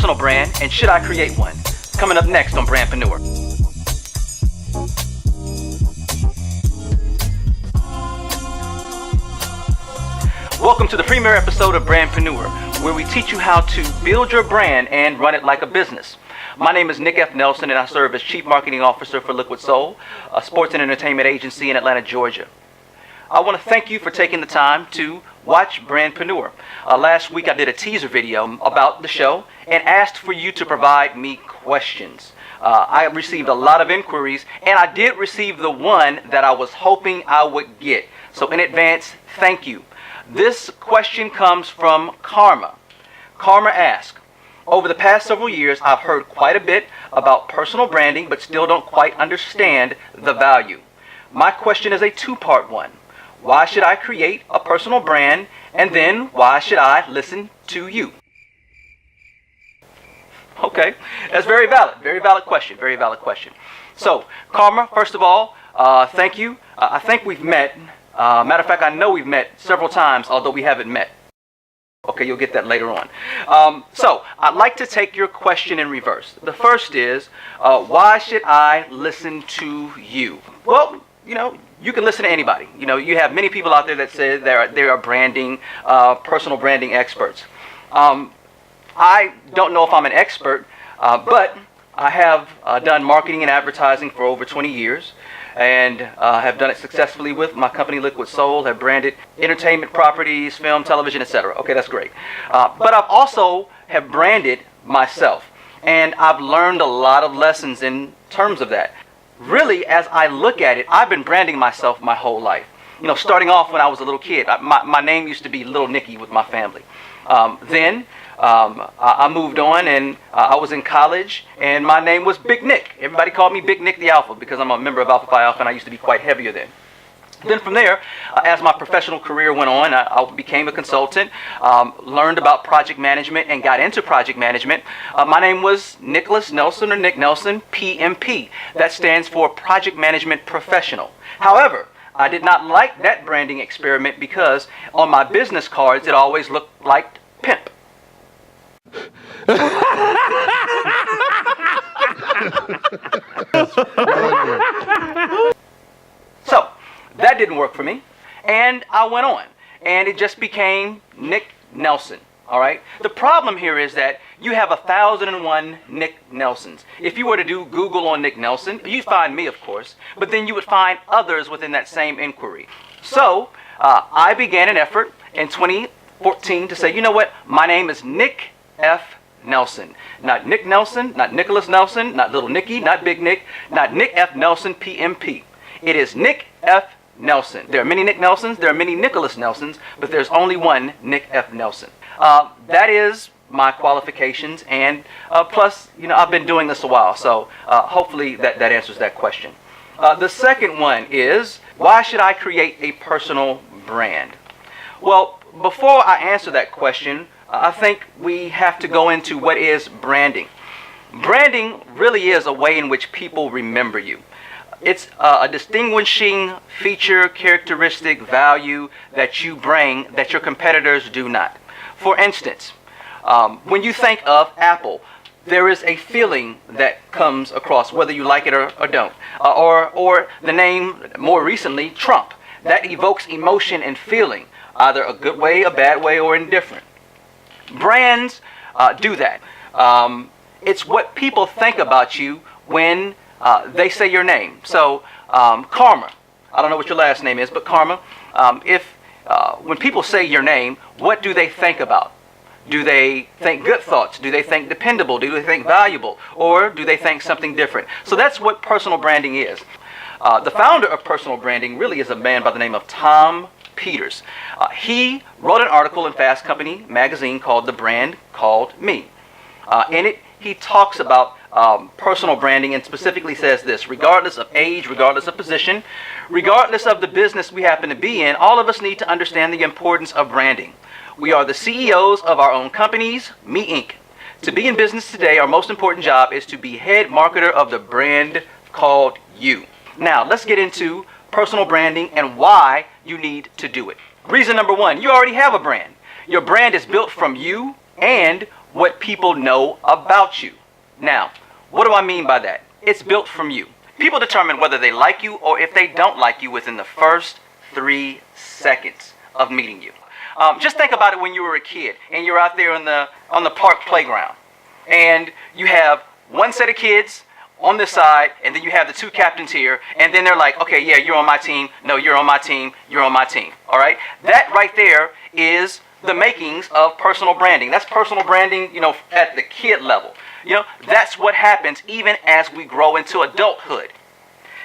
personal brand, and should I create one? Coming up next on Brandprenuer. Welcome to the premiere episode of Brandprenuer, where we teach you how to build your brand and run it like a business. My name is Nick F. Nelson, and I serve as Chief Marketing Officer for Liquid Soul, a sports and entertainment agency in Atlanta, Georgia. I want to thank you for taking the time to watch Brandprenuer. Last week I did a teaser video about the show and asked for you to provide me questions. I received a lot of inquiries, and I did receive the one that I was hoping I would get. So in advance, thank you. This question comes from Karma. Karma asks, over the past several years, I've heard quite a bit about personal branding, but still don't quite understand the value. My question is a two-part one. Why should I create a personal brand? And then, why should I listen to you? Okay, that's very valid question, very valid question. So, Karma, first of all, thank you. I think we've met. Matter of fact, I know we've met several times, although we haven't met. Okay, you'll get that later on. So, I'd like to take your question in reverse. The first is, why should I listen to you? Well, you can listen to anybody. You have many people out there that say they are branding, personal branding experts. I don't know if I'm an expert, but I have done marketing and advertising for over 20 years. And have done it successfully with my company Liquid Soul, have branded entertainment properties, film, television, etc. Okay, that's great. But I've also have branded myself, and I've learned a lot of lessons in terms of that. Really, as I look at it, I've been branding myself my whole life. Starting off when I was a little kid, my name used to be Little Nicky with my family. Then I moved on, and I was in college, and my name was Big Nick. Everybody called me Big Nick the Alpha because I'm a member of Alpha Phi Alpha, and I used to be quite heavier then. Then from there, as my professional career went on, I became a consultant, learned about project management, and got into project management. My name was Nicholas Nelson, or Nick Nelson, PMP. That stands for Project Management Professional. However, I did not like that branding experiment because on my business cards, it always looked like pimp. So that didn't work for me, and I went on, and it just became Nick Nelson. All right. The problem here is that you have 1,001 Nick Nelsons. If you were to do Google on Nick Nelson, you'd find me, of course, but then you would find others within that same inquiry. So I began an effort in 2014 to say, you know what? My name is Nick F. Nelson. Not Nick Nelson, not Nicholas Nelson, not Little Nicky, not Big Nick, not Nick F. Nelson, PMP. It is Nick F. Nelson. There are many Nick Nelsons, there are many Nicholas Nelsons, but there's only one Nick F. Nelson. That is my qualifications, and plus, I've been doing this a while, so hopefully that answers that question. The second one is, why should I create a personal brand? Well, before I answer that question, I think we have to go into what is branding. Branding really is a way in which people remember you. It's a distinguishing feature, characteristic, value that you bring that your competitors do not. For instance, when you think of Apple, there is a feeling that comes across, whether you like it or don't. Or the name, more recently, Trump. That evokes emotion and feeling, either a good way, a bad way, or indifferent. Brands do that. It's what people think about you when they say your name. So, Karma, I don't know what your last name is, but Karma, when people say your name, what do they think about? Do they think good thoughts? Do they think dependable? Do they think valuable? Or do they think something different? So that's what personal branding is. The founder of personal branding really is a man by the name of Tom Peters. He wrote an article in Fast Company magazine called The Brand Called Me. In it, he talks about personal branding and specifically says this: regardless of age, regardless of position, regardless of the business we happen to be in, all of us need to understand the importance of branding. We are the CEOs of our own companies, Me Inc. To be in business today, our most important job is to be head marketer of the brand called you. Now, let's get into personal branding and why you need to do it. Reason number one, you already have a brand. Your brand is built from you and what people know about you. Now, what do I mean by that? It's built from you. People determine whether they like you or if they don't like you within the first 3 seconds of meeting you. Just think about it when you were a kid and you're out there on the park playground, and you have one set of kids on this side, and then you have the 2 captains here, and then they're like, okay, yeah, you're on my team. No, you're on my team. You're on my team. All right? That right there is the makings of personal branding. That's personal branding, at the kid level. That's what happens even as we grow into adulthood.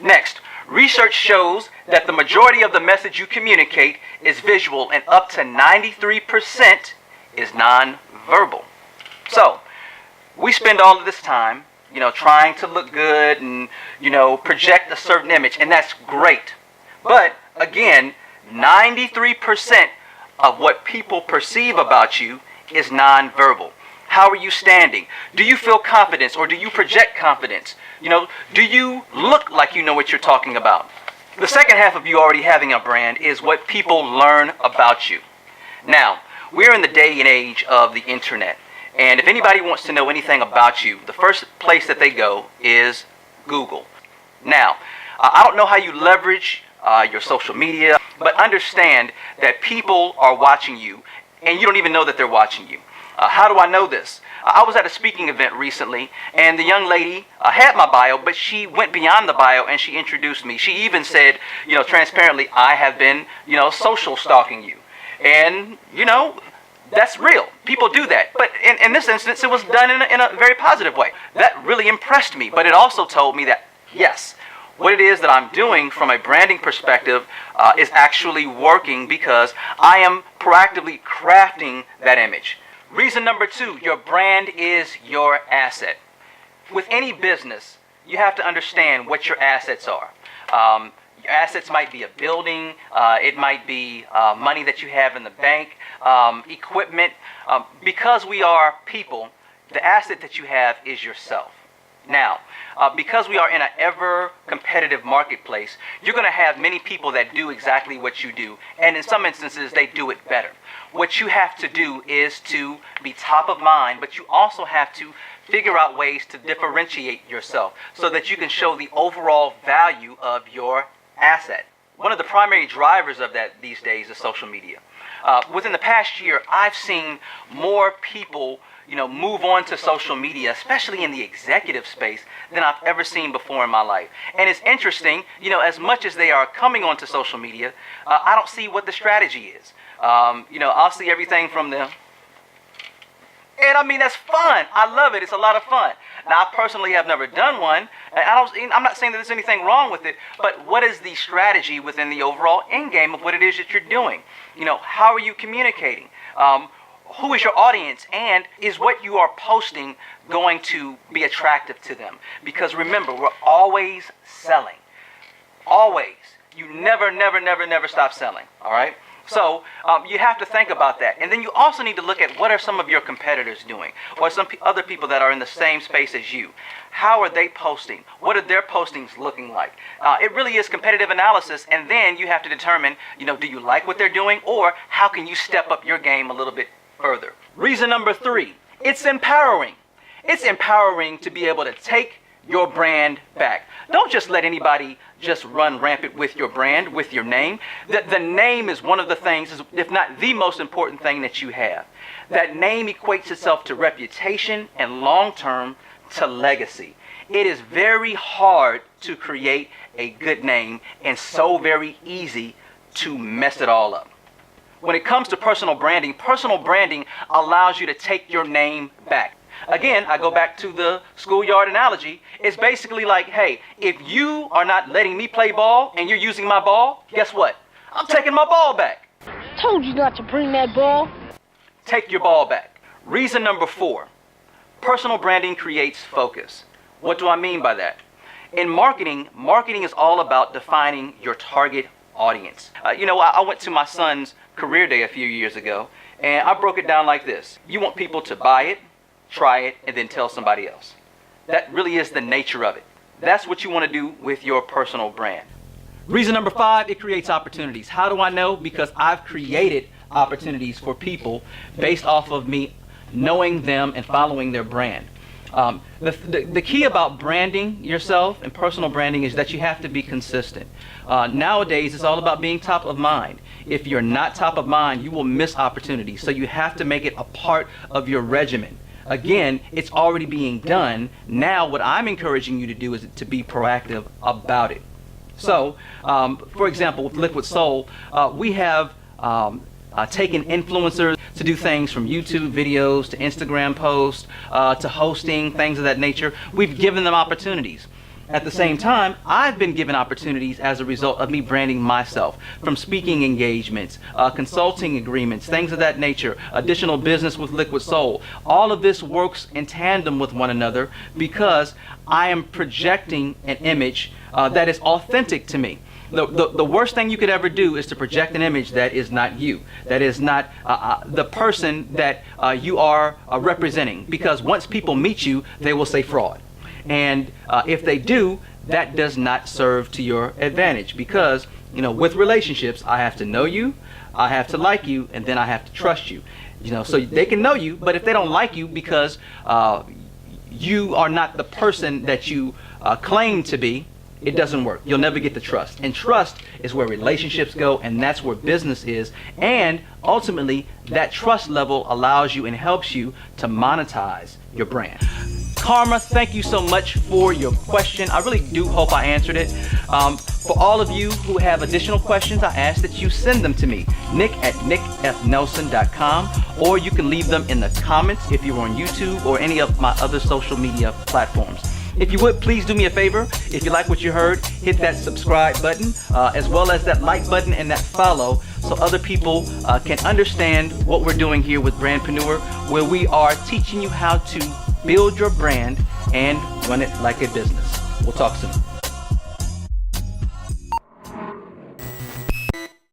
Next, research shows that the majority of the message you communicate is visual, and up to 93% is non-verbal. So, we spend all of this time trying to look good and, project a certain image, and that's great. But again, 93% of what people perceive about you is nonverbal. How are you standing? Do you feel confidence, or do you project confidence? Do you look like you know what you're talking about? The second half of you already having a brand is what people learn about you. Now, we're in the day and age of the internet. And if anybody wants to know anything about you, the first place that they go is Google. Now, I don't know how you leverage your social media, but understand that people are watching you, and you don't even know that they're watching you. How do I know this? I was at a speaking event recently, and the young lady had my bio, but she went beyond the bio and she introduced me. She even said, transparently, I have been, social stalking you. And, that's real. People do that. But in this instance, it was done in a very positive way. That really impressed me. But it also told me that, yes, what it is that I'm doing from a branding perspective is actually working, because I am proactively crafting that image. Reason number 2, your brand is your asset. With any business, you have to understand what your assets are. Your assets might be a building, it might be money that you have in the bank, equipment. Because we are people, the asset that you have is yourself. Now, because we are in an ever competitive marketplace, you're going to have many people that do exactly what you do, and in some instances they do it better. What you have to do is to be top of mind, but you also have to figure out ways to differentiate yourself so that you can show the overall value of your asset. One of the primary drivers of that these days is social media. Within the past year, I've seen more people move on to social media, especially in the executive space, than I've ever seen before in my life. And it's interesting, as much as they are coming onto social media, I don't see what the strategy is. I'll see everything from them. And I mean, that's fun. I love it. It's a lot of fun. Now, I personally have never done one. And I'm not saying that there's anything wrong with it, but what is the strategy within the overall end game of what it is that you're doing? How are you communicating? Who is your audience, and is what you are posting going to be attractive to them? Because remember, we're always selling. Always. You never stop selling. All right? So you have to think about that. And then you also need to look at what are some of your competitors doing, or some other people that are in the same space as you. How are they posting? What are their postings looking like? It really is competitive analysis, and then you have to determine, do you like what they're doing, or how can you step up your game a little bit further? Reason number 3, it's empowering. It's empowering to be able to take your brand back. Don't just let anybody just run rampant with your brand, with your name. The name is one of the things, if not the most important thing that you have. That name equates itself to reputation, and long-term to legacy. It is very hard to create a good name, and so very easy to mess it all up. When it comes to personal branding allows you to take your name back. Again, I go back to the schoolyard analogy. It's basically like, hey, if you are not letting me play ball and you're using my ball, guess what? I'm taking my ball back. Told you not to bring that ball. Take your ball back. Reason number 4, personal branding creates focus. What do I mean by that? In marketing is all about defining your target audience. I went to my son's career day a few years ago, and I broke it down like this. You want people to buy it, try it, and then tell somebody else. That really is the nature of it. That's what you want to do with your personal brand. Reason number 5, it creates opportunities. How do I know? Because I've created opportunities for people based off of me knowing them and following their brand. The key about branding yourself and personal branding is that you have to be consistent. Nowadays, it's all about being top of mind. If you're not top of mind, you will miss opportunities. So you have to make it a part of your regimen. Again, it's already being done. Now, what I'm encouraging you to do is to be proactive about it. So, for example, with Liquid Soul, we have taken influencers to do things from YouTube videos to Instagram posts to hosting, things of that nature. We've given them opportunities. At the same time, I've been given opportunities as a result of me branding myself, from speaking engagements, consulting agreements, things of that nature, additional business with Liquid Soul. All of this works in tandem with one another because I am projecting an image that is authentic to me. The worst thing you could ever do is to project an image that is not you, that is not the person that you are representing, because once people meet you, they will say fraud. And if they do, that does not serve to your advantage, because, you know, with relationships, I have to know you, I have to like you, and then I have to trust you. You know, so they can know you, but if they don't like you because you are not the person that you claim to be, it doesn't work. You'll never get the trust. And trust is where relationships go, and that's where business is. And ultimately, that trust level allows you and helps you to monetize your brand. Karma, thank you so much for your question. I really do hope I answered it. For all of you who have additional questions, I ask that you send them to me, nick@nickfnelson.com, or you can leave them in the comments if you're on YouTube or any of my other social media platforms. If you would, please do me a favor. If you like what you heard, hit that subscribe button, as well as that like button and that follow, so other people can understand what we're doing here with Brandprenuer, where we are teaching you how to build your brand and run it like a business. We'll talk soon.